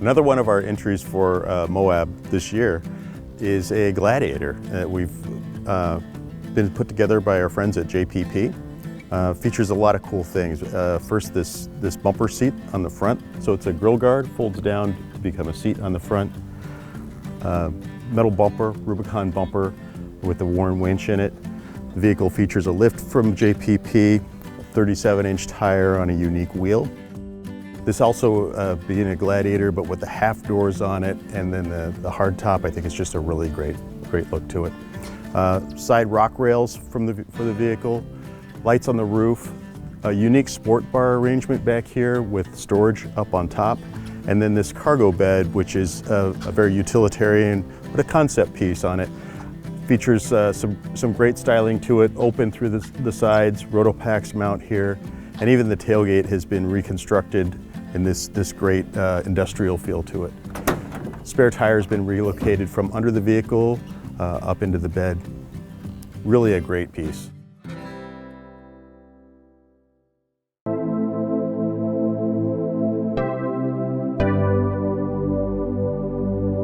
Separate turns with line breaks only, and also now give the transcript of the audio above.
Another one of our entries for Moab this year is a Gladiator that we've been put together by our friends at JPP. Features a lot of cool things. First, this bumper seat on the front. So it's a grill guard, folds down to become a seat on the front. Metal bumper, Rubicon bumper with a worn winch in it. The vehicle features a lift from JPP, 37-inch tire on a unique wheel. This also being a Gladiator, but with the half doors on it, and then the hard top, I think it's just a really great look to it. Side rock rails for the vehicle, lights on the roof, a unique sport bar arrangement back here with storage up on top, and then this cargo bed, which is a very utilitarian, but a concept piece on it. Features some great styling to it, open through the sides, Rotopax mount here, and even the tailgate has been reconstructed in this great industrial feel to it. Spare tire has been relocated from under the vehicle up into the bed. Really a great piece.